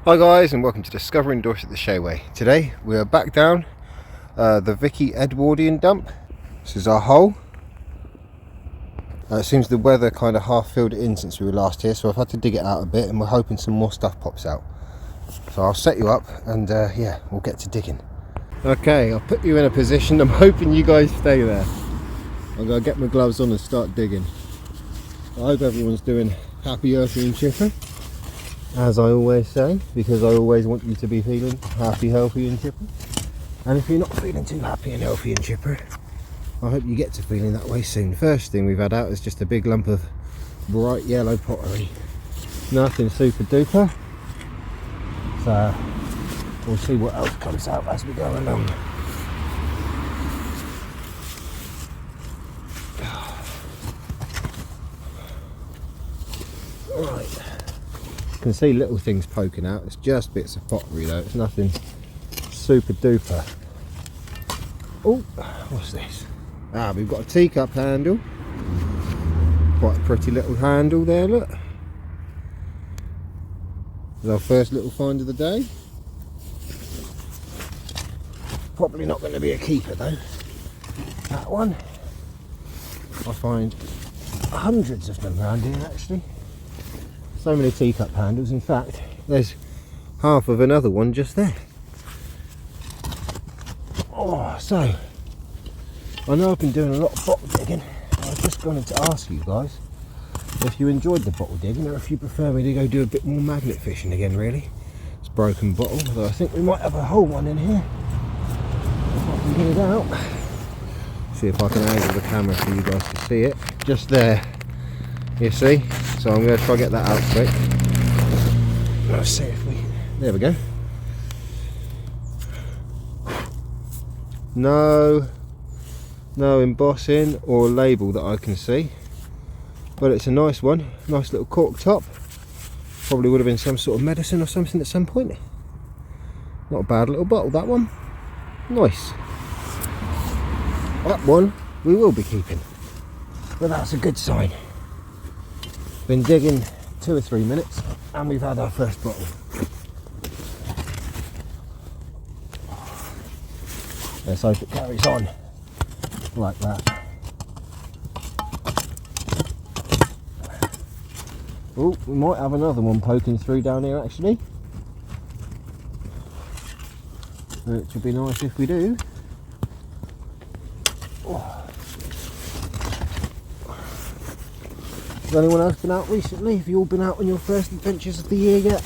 Hi guys, and welcome to Discovering Dorset the Shayway. Today we are back down the Vicky Edwardian dump. This is our hole. It seems the weather kind of half filled it in since we were last here, so I've had to dig it out a bit, and we're hoping some more stuff pops out. So I'll set you up and yeah, we'll get to digging. Okay, I'll put you in a position. I'm hoping you guys stay there. I'm going to get my gloves on and start digging. I hope everyone's doing happy, healthy and chipper, as I always say, because I always want you to be feeling happy, healthy and chipper. And if you're not feeling too happy and healthy and chipper, I hope you get to feeling that way soon. First thing we've had out is just a big lump of bright yellow pottery. Nothing super duper. So we'll see what else comes out as we go along. Right. You can see little things poking out. It's just bits of pottery though. It's nothing super duper. Oh, what's this? Ah, we've got a teacup handle. Quite a pretty little handle there, look. It's our first little find of the day. Probably not going to be a keeper though. That one. I find hundreds of them around here actually. So many teacup handles. In fact, there's half of another one just there. Oh, so I know I've been doing a lot of bottle digging. I was just going to ask you guys if you enjoyed the bottle digging, or if you prefer me to go do a bit more magnet fishing again. Really, it's a broken bottle, although I think we might have a whole one in here if I can get it out. See if I can angle the camera for you guys to see it. Just there, you see. So I'm going to try to get that out quick. Let's see if we... There we go. No embossing or label that I can see. But it's a nice one. Nice little cork top. Probably would have been some sort of medicine or something at some point. Not a bad little bottle, that one. Nice. That one we will be keeping. But that's a good sign. Been digging 2 or 3 minutes and we've had our first bottle. Let's hope it carries on like that. Oh, we might have another one poking through down here actually, which would be nice if we do. Has anyone else been out recently? Have you all been out on your first adventures of the year yet?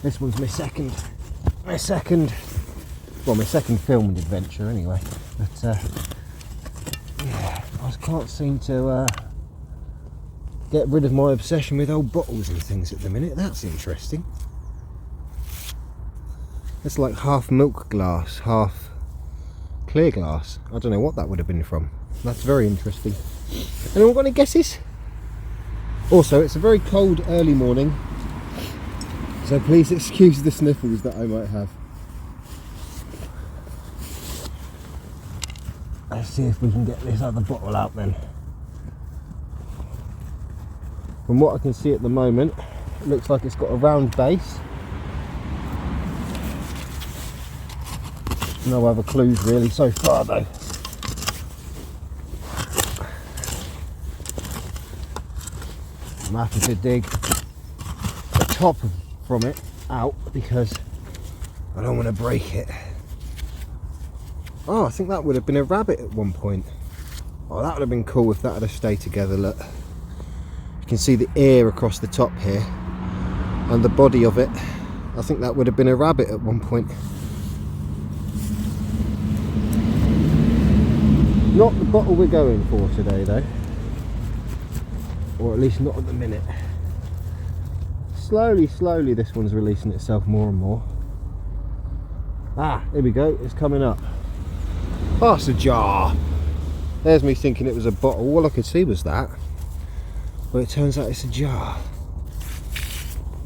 This one's my second filmed adventure anyway. But yeah, I can't seem to get rid of my obsession with old bottles and things at the minute. That's interesting. It's like half milk glass, half clear glass. I don't know what that would have been from. That's very interesting. Anyone got any guesses? Also, it's a very cold early morning, so please excuse the sniffles that I might have. Let's see if we can get this other bottle out then. From what I can see at the moment, it looks like it's got a round base. No other clues really so far though. I'm happy to dig the top from it out because I don't want to break it. Oh, I think that would have been a rabbit at one point. Oh, that would have been cool if that had stayed together. Look, you can see the ear across the top here and the body of it. I think that would have been a rabbit at one point. Not the bottle we're going for today though. Or at least not at the minute. Slowly this one's releasing itself more and more. Ah, here we go, it's coming up. Oh, it's a jar. There's me thinking it was a bottle. All I could see was that. But it turns out it's a jar.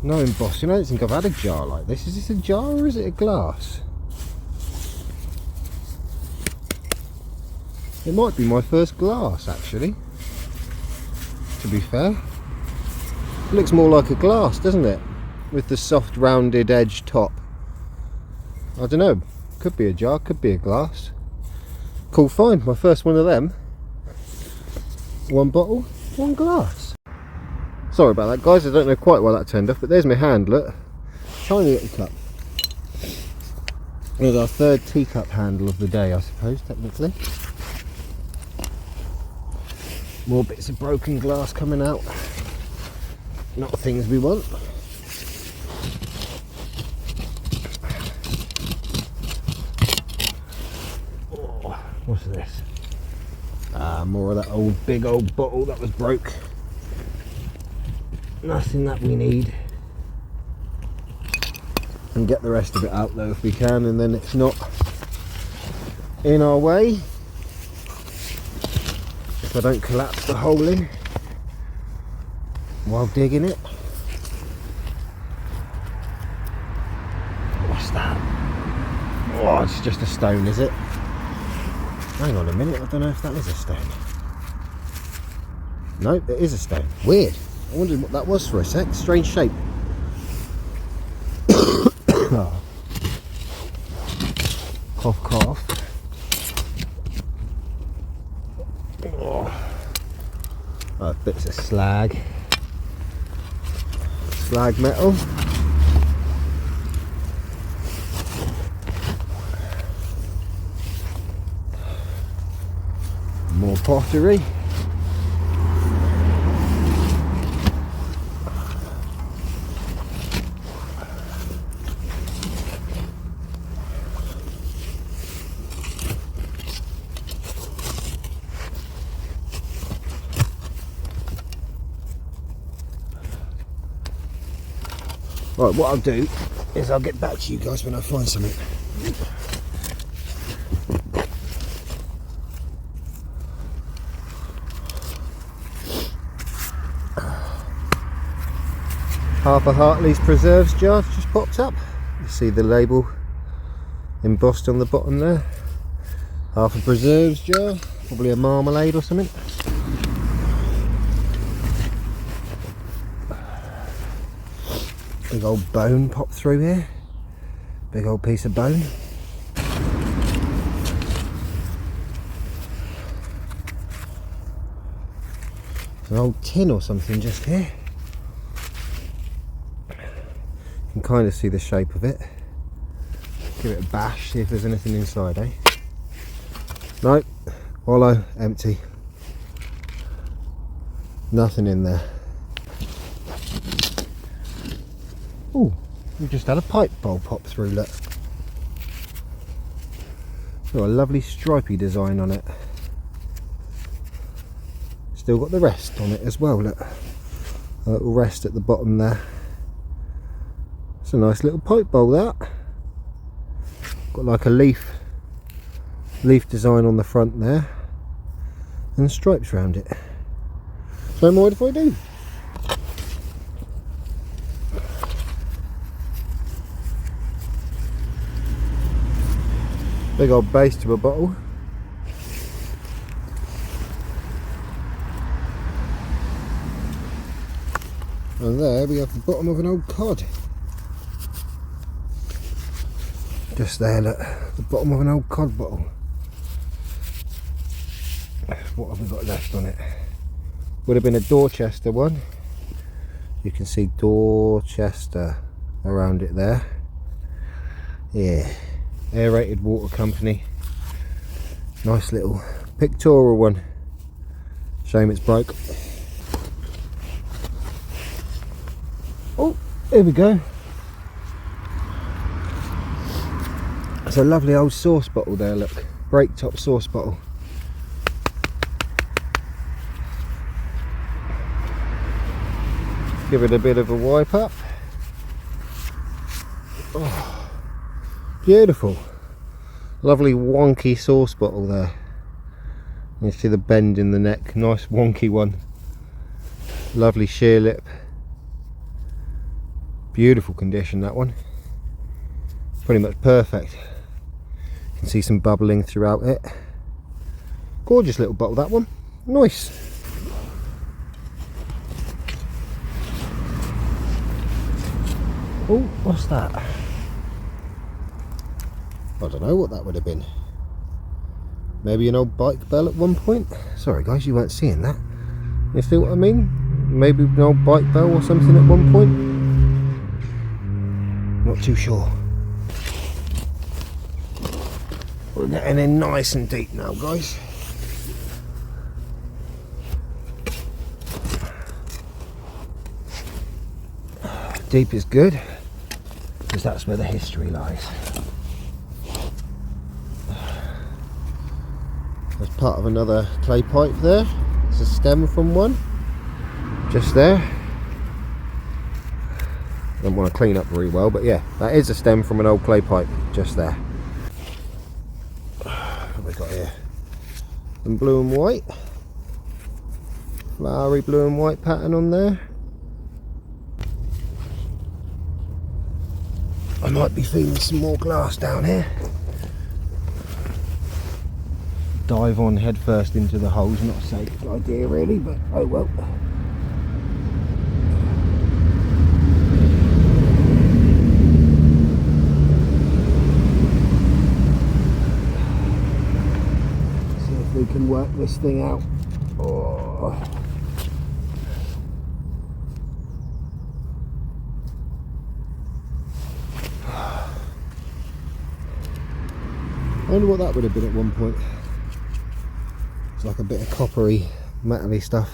No embossing. I don't think I've had a jar like this. Is this a jar or is it a glass? It might be my first glass actually, to be fair. It looks more like a glass, doesn't it? with the soft rounded edge top. I don't know, could be a jar, could be a glass. Cool find, my first one of them. One bottle, one glass. Sorry about that guys, I don't know quite why that turned off, but there's my hand, look. Tiny little cup. It was our third teacup handle of the day, I suppose, technically. More bits of broken glass coming out. Not things we want. Oh, what's this? Ah, more of that old big old bottle that was broke. Nothing that we need. And get the rest of it out though if we can, and then it's not in our way. If I don't collapse the hole in while digging it. What's that? Oh, it's just a stone, is it? Hang on a minute, I don't know if that is a stone. Nope, it is a stone. Weird. I wondered what that was for a sec. Strange shape. Oh. Cough, cough. Oh, bits of slag. Slag metal. More pottery. Right, what I'll do is I'll get back to you guys when I find something. Half a Hartley's preserves jar just popped up. You see the label embossed on the bottom there. Half a preserves jar, probably a marmalade or something. Big old bone popped through here. Big old piece of bone. An old tin or something just here. You can kind of see the shape of it. Give it a bash, see if there's anything inside, eh? Nope, hollow, empty. Nothing in there. Oh, we just had a pipe bowl pop through, look. Got a lovely stripy design on it. Still got the rest on it as well, look. A little rest at the bottom there. It's a nice little pipe bowl, that. Got like a leaf design on the front there. And stripes around it. So what if I do? Big old base to a bottle. And there we have the bottom of an old cod. Just there, look, the bottom of an old cod bottle. What have we got left on it? Would have been a Dorchester one. You can see Dorchester around it there. Yeah. Aerated water company. Nice little pictorial one. Shame it's broke. Oh, here we go. It's a lovely old sauce bottle there, look. Break top sauce bottle. Give it a bit of a wipe up. Oh. Beautiful, lovely wonky sauce bottle there. You see the bend in the neck, nice wonky one. Lovely sheer lip. Beautiful condition, that one. Pretty much perfect. You can see some bubbling throughout it. Gorgeous little bottle, that one. Nice. Oh, what's that? I don't know what that would have been. Maybe an old bike bell at one point? Sorry guys, you weren't seeing that. You see what I mean? Maybe an old bike bell or something at one point? Not too sure. We're getting in nice and deep now, guys. Deep is good, because that's where the history lies. There's part of another clay pipe there. It's a stem from one, just there. Don't want to clean up very well, but yeah, that is a stem from an old clay pipe, just there. What have we got here? Some blue and white, flowery blue and white pattern on there. I might be feeling some more glass down here. Dive on head first into the holes, not a safe idea really, but oh well. See if we can work this thing out. Oh. I wonder what that would have been at one point. It's like a bit of coppery, metally stuff.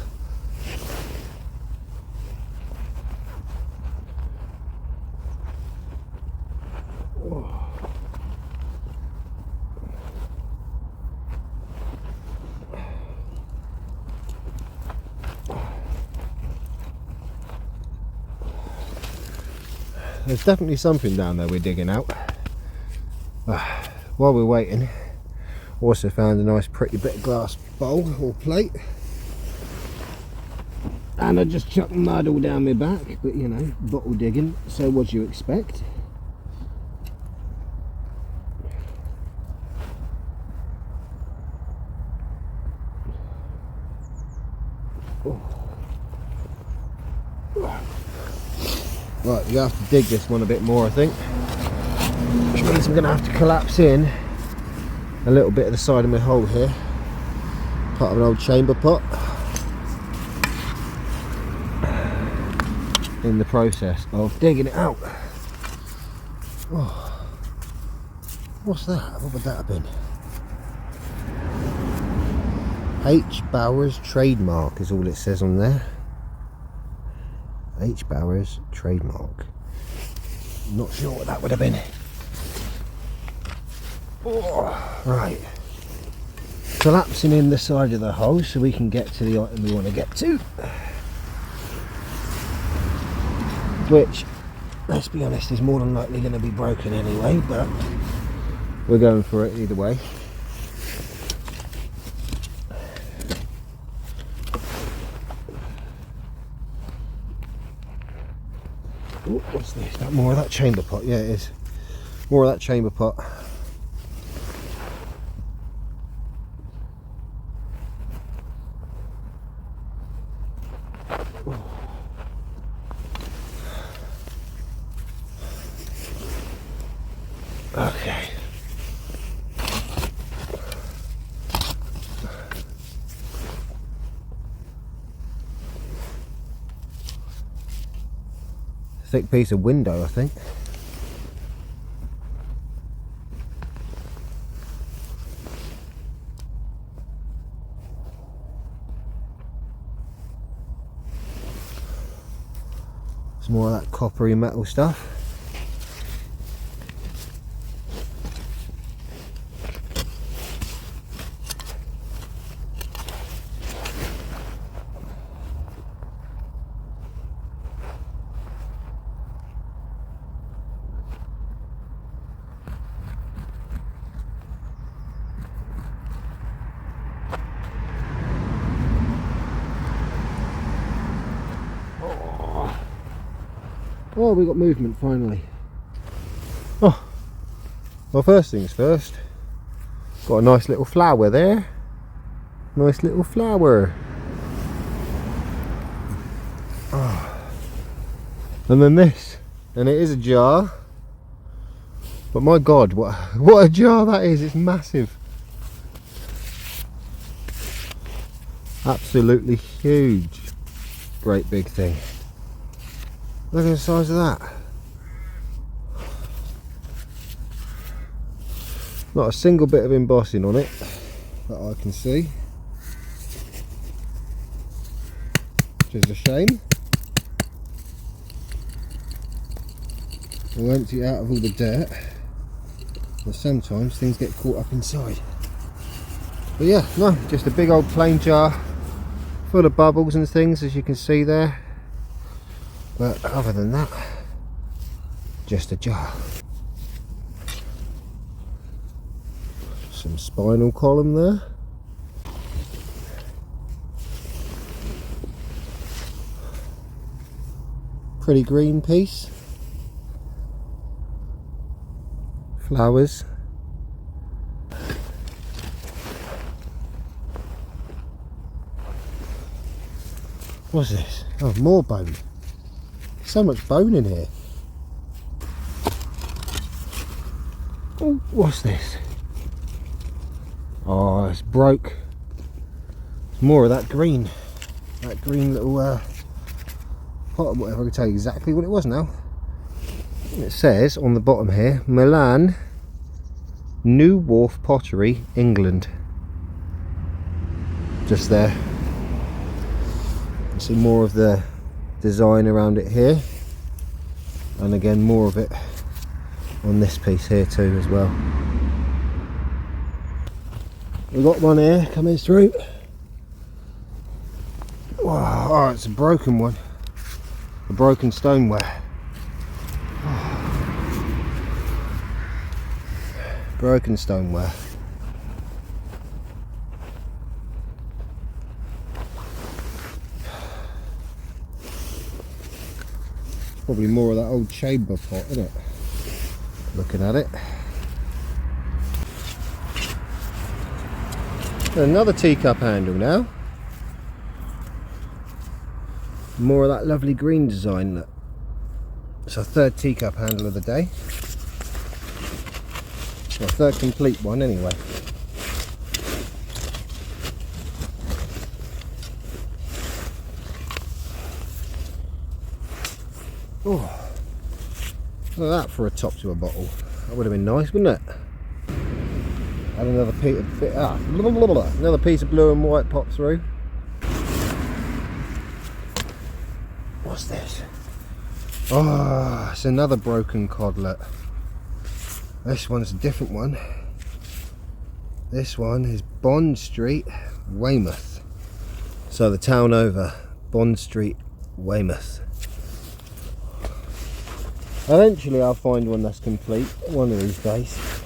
Oh. There's definitely something down there we're digging out. While we're waiting, also found a nice pretty bit of glass bowl or plate, and I just chucked mud all down my back, but you know, bottle digging, so what do you expect? Oh. Right, you have to dig this one a bit more, I think. Which means I'm going to have to collapse in a little bit of the side of my hole here. Part of an old chamber pot. In the process of digging it out. Oh. What's that? What would that have been? H. Bowers trademark is all it says on there. H. Bowers trademark. Not sure what that would have been. Oh, right, collapsing in the side of the hole so we can get to the item we want to get to, which, let's be honest, is more than likely going to be broken anyway, but we're going for it either way. Oh, what's this? Is that more of that chamber pot? Yeah, it is. More of that chamber pot. Okay. Thick piece of window, I think. Some more of that coppery metal stuff. Oh, we got movement finally. Oh, well, first things first, got a nice little flower there. Nice little flower. Oh. And then this. and it is a jar. But my God, what a jar that is! It's massive, absolutely huge, great big thing. Look at the size of that. Not a single bit of embossing on it that I can see, which is a shame. We'll empty it out of all the dirt, but sometimes things get caught up inside. But yeah, no, just a big old plain jar full of bubbles and things, as you can see there. But other than that, just a jar. Some spinal column there. Pretty green piece. Flowers. What's this? Oh, more bone. So much bone in here. Oh, what's this? Oh, it's broke. It's more of that green little pot, whatever. I can tell you exactly what it was now. It says on the bottom here, Milan, New Wharf Pottery, England. Just there. You see more of the design around it here, and again more of it on this piece here too as well. We've got one here coming through. Wow, oh, it's a broken one. A broken stoneware. Broken stoneware. Probably more of that old chamber pot, isn't it? Looking at it. Another teacup handle now. More of that lovely green design. Look. It's our third teacup handle of the day. Our third complete one anyway. Oh, look at that for a top to a bottle. That would have been nice, wouldn't it? Had another piece of blue and white pop through. What's this? Oh, it's another broken codlet. This one's a different one. This one is Bond Street, Weymouth. So the town over, Bond Street, Weymouth. Eventually I'll find one that's complete, one of these days.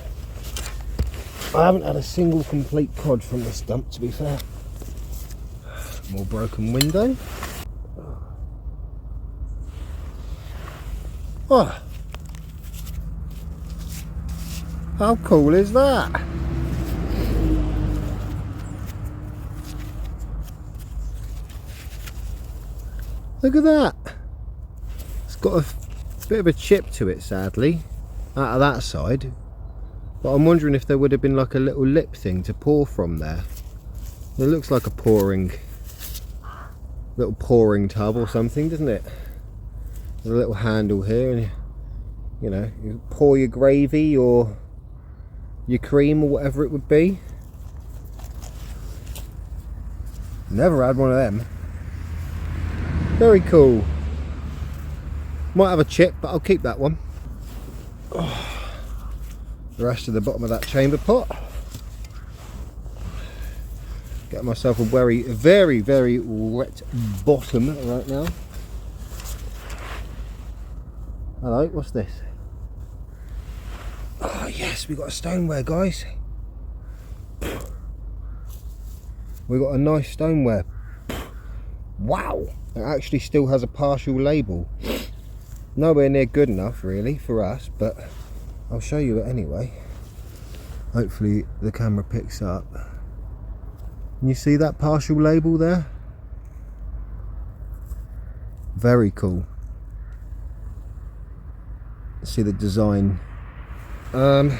I haven't had a single complete cod from this dump, to be fair. More broken window. Oh, how cool is that? Look at that. It's got a bit of a chip to it, sadly, out of that side. But I'm wondering if there would have been like a little lip thing to pour from there. It looks like a little pouring tub or something, doesn't it? There's a little handle here, and you know, you pour your gravy or your cream or whatever it would be. Never had one of them. Very cool. Might have a chip, but I'll keep that one. Oh. The rest of the bottom of that chamber pot. Get myself a very, very wet bottom right now. Hello, what's this? Oh yes, we got a stoneware, guys. We got a nice stoneware. Wow, it actually still has a partial label. Nowhere near good enough really for us, but I'll show you it anyway. Hopefully the camera picks up. Can you see that partial label there? Very cool. see the design. Let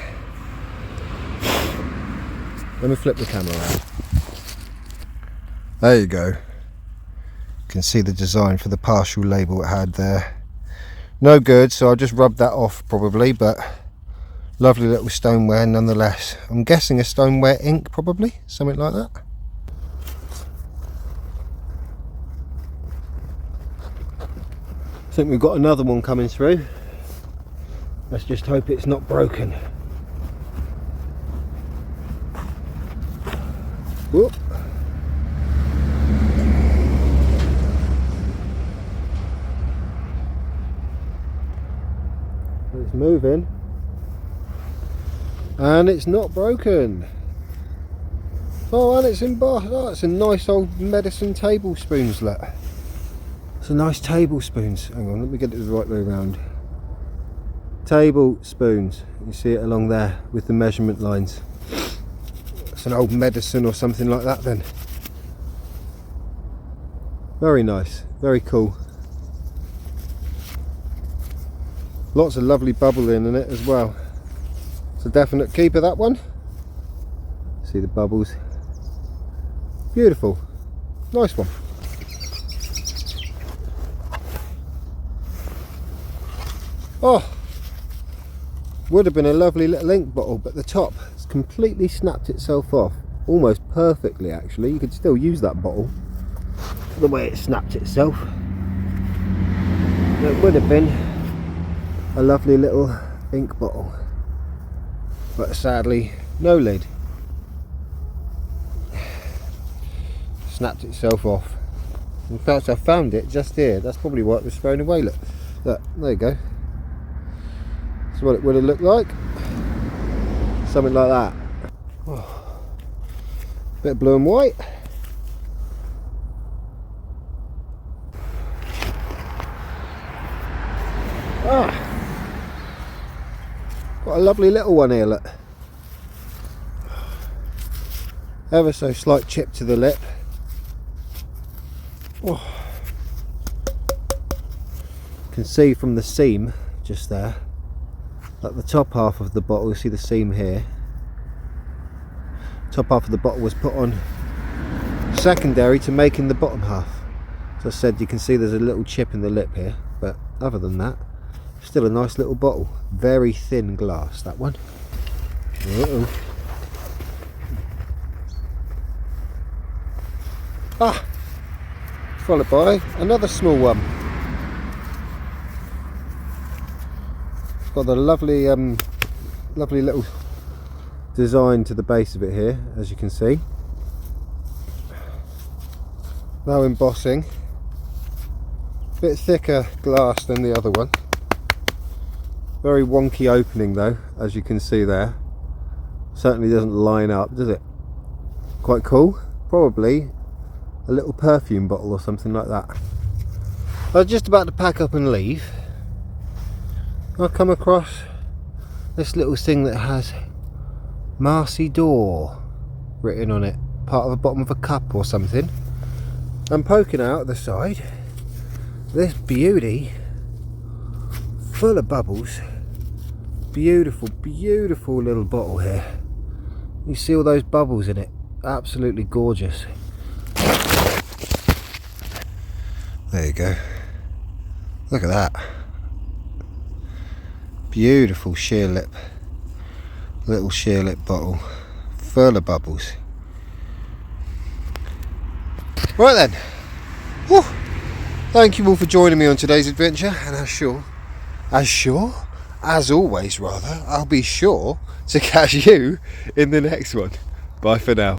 me flip the camera around. There you go. You can see the design for the partial label it had there. No good, so I'll just rub that off probably, but lovely little stoneware nonetheless. I'm guessing a stoneware ink probably, something like that. I think we've got another one coming through. Let's just hope it's not broken. Whoop. It's moving. And it's not broken. Oh, and it's embossed. Oh, it's a nice old medicine tablespoons, look. It's a nice tablespoons. Hang on, let me get it the right way around. Tablespoons. You see it along there with the measurement lines. It's an old medicine or something like that then. Very nice, very cool. Lots of lovely bubble in it as well. It's a definite keeper, that one. See the bubbles. Beautiful. Nice one. Oh, would have been a lovely little ink bottle, but the top has completely snapped itself off. Almost perfectly actually. You could still use that bottle the way it snapped itself. It would have been a lovely little ink bottle, but sadly no lid. Snapped itself off. In fact, I found it just here. That's probably why it was thrown away. Look, there you go. That's what it would have looked like. Something like that. Oh, bit of blue and white. Ah, got a lovely little one here, look. Ever so slight chip to the lip. Oh. You can see from the seam just there, at the top half of the bottle, you see the seam here. Top half of the bottle was put on secondary to making the bottom half. As I said, you can see there's a little chip in the lip here, but other than that, still a nice little bottle. Very thin glass, that one. Uh-oh. Ah! Followed by another small one. It's got a lovely, lovely little design to the base of it here, as you can see. No embossing. Bit thicker glass than the other one. Very wonky opening though, as you can see there. Certainly doesn't line up, does it? Quite cool. Probably a little perfume bottle or something like that. I was just about to pack up and leave. I come across this little thing that has Marcy Door written on it, part of the bottom of a cup or something. I'm poking out the side. This beauty, full of bubbles. Beautiful, beautiful little bottle here. You see all those bubbles in it. Absolutely gorgeous. There you go. Look at that. Beautiful sheer lip. Little sheer lip bottle. Full of bubbles. Right then. Whew. Thank you all for joining me on today's adventure, and as always rather, I'll be sure to catch you in the next one. Bye for now.